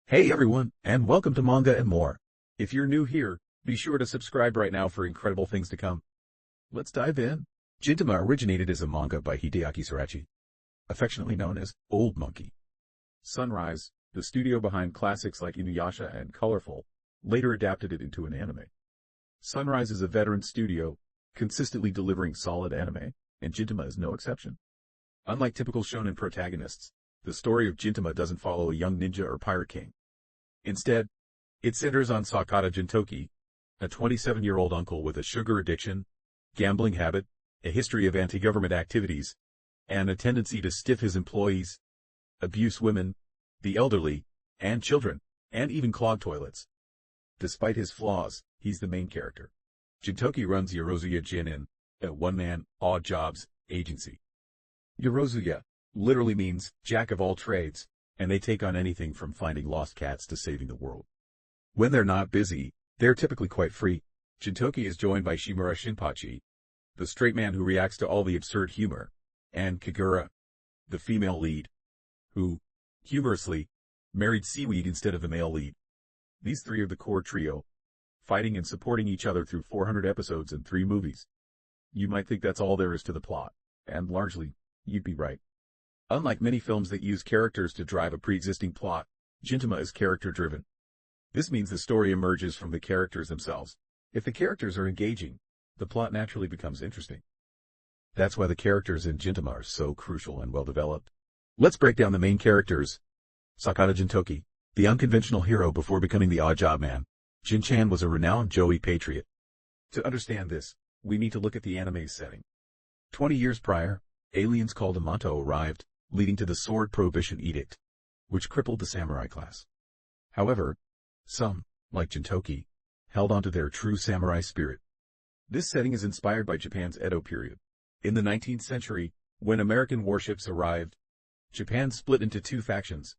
Hey everyone, and welcome to Manga and More. If you're new here, be sure to subscribe right now for incredible things to come. Let's dive in. Gintama originated as a manga by Hideaki Sorachi, affectionately known as Old Monkey. Sunrise, the studio behind classics like Inuyasha and Colorful, later adapted it into an anime. Sunrise is a veteran studio, consistently delivering solid anime, and Gintama is no exception. Unlike typical shonen protagonists, the story of Gintama doesn't follow a young ninja or pirate king. Instead, it centers on Sakata Jintoki, a 27-year-old uncle with a sugar addiction, gambling habit, a history of anti-government activities, and a tendency to stiff his employees, abuse women, the elderly, and children, and even clog toilets. Despite his flaws, he's the main character. Jintoki runs Yorozuya Jinin, a one-man, odd-jobs agency. Yorozuya literally means jack of all trades, and they take on anything from finding lost cats to saving the world. When they're not busy, they're typically quite free. Jintoki is joined by Shimura Shinpachi, the straight man who reacts to all the absurd humor, and Kagura, the female lead, who, humorously, married seaweed instead of the male lead. These three are the core trio, fighting and supporting each other through 400 episodes and 3 movies. You might think that's all there is to the plot, and largely, you'd be right. Unlike many films that use characters to drive a pre-existing plot, Gintama is character-driven. This means the story emerges from the characters themselves. If the characters are engaging, the plot naturally becomes interesting. That's why the characters in Gintama are so crucial and well-developed. Let's break down the main characters. Sakata Jintoki, the unconventional hero before becoming the odd-job man. Jin-chan was a renowned Joey patriot. To understand this, we need to look at the anime's setting. 20 years prior, aliens called Yamato arrived, leading to the Sword Prohibition Edict, which crippled the samurai class. However, some, like Jintoki, held onto their true samurai spirit. This setting is inspired by Japan's Edo period. In the 19th century, when American warships arrived, Japan split into 2 factions: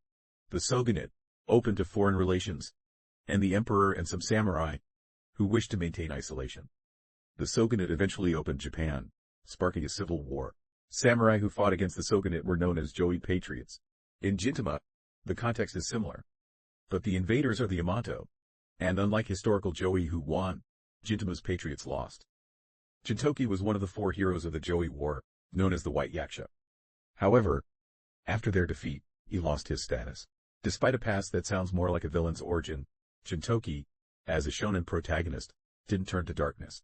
the shogunate, open to foreign relations, and the emperor and some samurai, who wished to maintain isolation. The shogunate eventually opened Japan, sparking a civil war. Samurai who fought against the shogunate were known as Joey patriots. In Gintama, the context is similar, but the invaders are the Yamato, and unlike historical Joey who won, Gintama's patriots lost. Jintoki was one of the 4 heroes of the Joey War, known as the White Yaksha. However, after their defeat, he lost his status. Despite a past that sounds more like a villain's origin, Jintoki, as a shonen protagonist, didn't turn to darkness.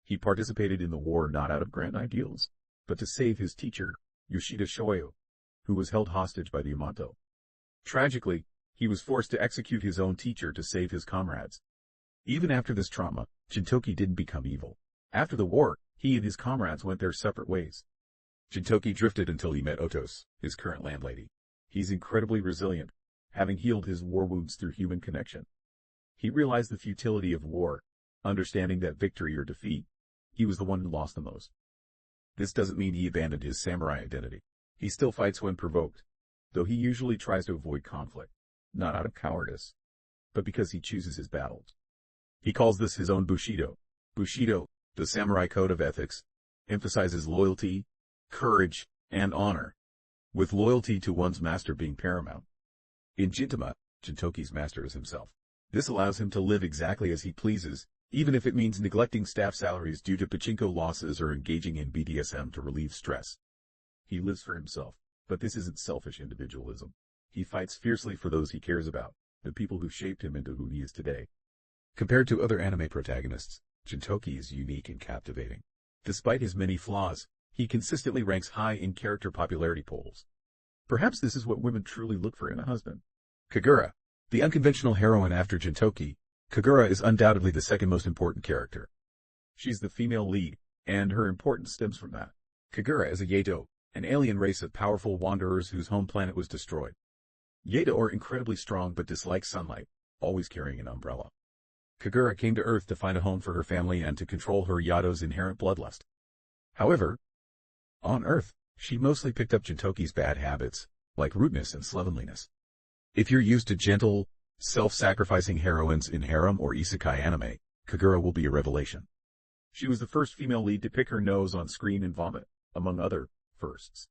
He participated in the war not out of grand ideals, but to save his teacher, Yoshida Shoyo, who was held hostage by the Yamato. Tragically, he was forced to execute his own teacher to save his comrades. Even after this trauma, Jintoki didn't become evil. After the war, he and his comrades went their separate ways. Jintoki drifted until he met Otos, his current landlady. He's incredibly resilient, having healed his war wounds through human connection. He realized the futility of war, understanding that victory or defeat, he was the one who lost the most. This doesn't mean he abandoned his samurai identity. He still fights when provoked, though he usually tries to avoid conflict, not out of cowardice, but because he chooses his battles. He calls this his own Bushido. Bushido, the samurai code of ethics, emphasizes loyalty, courage, and honor, with loyalty to one's master being paramount. In Gintama, Jintoki's master is himself. This allows him to live exactly as he pleases, even if it means neglecting staff salaries due to pachinko losses or engaging in BDSM to relieve stress. He lives for himself, but this isn't selfish individualism. He fights fiercely for those he cares about, the people who shaped him into who he is today. Compared to other anime protagonists, Jintoki is unique and captivating. Despite his many flaws, he consistently ranks high in character popularity polls. Perhaps this is what women truly look for in a husband. Kagura, the unconventional heroine after Jintoki, Kagura is undoubtedly the second most important character. She's the female lead, and her importance stems from that. Kagura is a Yedo, an alien race of powerful wanderers whose home planet was destroyed. Yedo are incredibly strong but dislike sunlight, always carrying an umbrella. Kagura came to Earth to find a home for her family and to control her Yado's inherent bloodlust. However, on Earth, she mostly picked up Jintoki's bad habits, like rudeness and slovenliness. If you're used to gentle, self-sacrificing heroines in harem or isekai anime, Kagura will be a revelation. She was the first female lead to pick her nose on screen and vomit, among other firsts.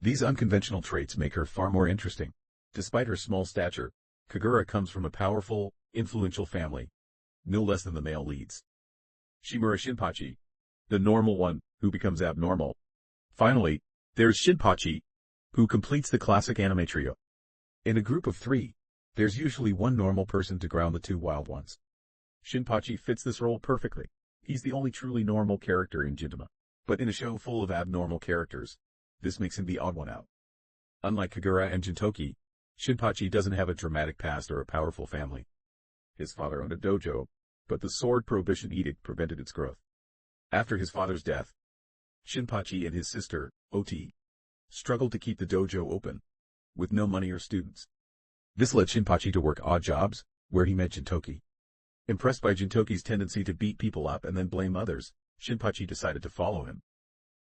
These unconventional traits make her far more interesting. Despite her small stature, Kagura comes from a powerful, influential family, no less than the male leads. Shimura Shinpachi, the normal one, who becomes abnormal. Finally, there's Shinpachi, who completes the classic anime trio. In a group of 3, there's usually one normal person to ground the 2 wild ones. Shinpachi fits this role perfectly. He's the only truly normal character in Gintama. But in a show full of abnormal characters, this makes him the odd one out. Unlike Kagura and Jintoki, Shinpachi doesn't have a dramatic past or a powerful family. His father owned a dojo, but the sword prohibition edict prevented its growth. After his father's death, Shinpachi and his sister, Oti, struggled to keep the dojo open, with no money or students. This led Shinpachi to work odd jobs, where he met Jintoki. Impressed by Jintoki's tendency to beat people up and then blame others, Shinpachi decided to follow him.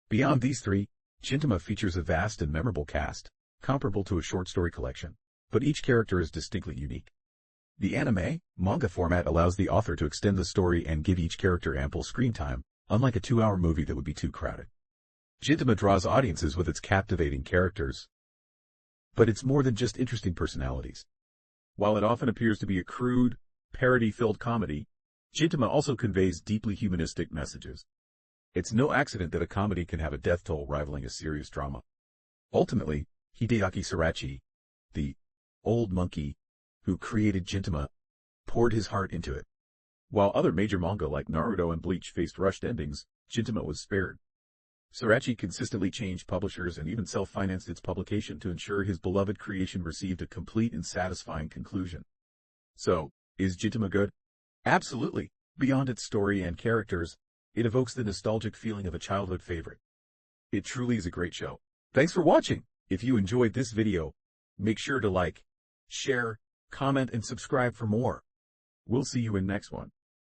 Beyond these 3, Gintama features a vast and memorable cast, comparable to a short story collection, but each character is distinctly unique. The manga format allows the author to extend the story and give each character ample screen time, unlike a 2-hour movie that would be too crowded. Gintama draws audiences with its captivating characters, but it's more than just interesting personalities. While it often appears to be a crude, parody-filled comedy, Gintama also conveys deeply humanistic messages. It's no accident that a comedy can have a death toll rivaling a serious drama. Ultimately, Hideaki Surachi, the old monkey who created Gintama, poured his heart into it. While other major manga like Naruto and Bleach faced rushed endings, Gintama was spared. Surachi consistently changed publishers and even self-financed its publication to ensure his beloved creation received a complete and satisfying conclusion. So, is Gintama good? Absolutely. Beyond its story and characters, it evokes the nostalgic feeling of a childhood favorite. It truly is a great show. Thanks for watching. If you enjoyed this video, make sure to like, share, comment, and subscribe for more. We'll see you in next one.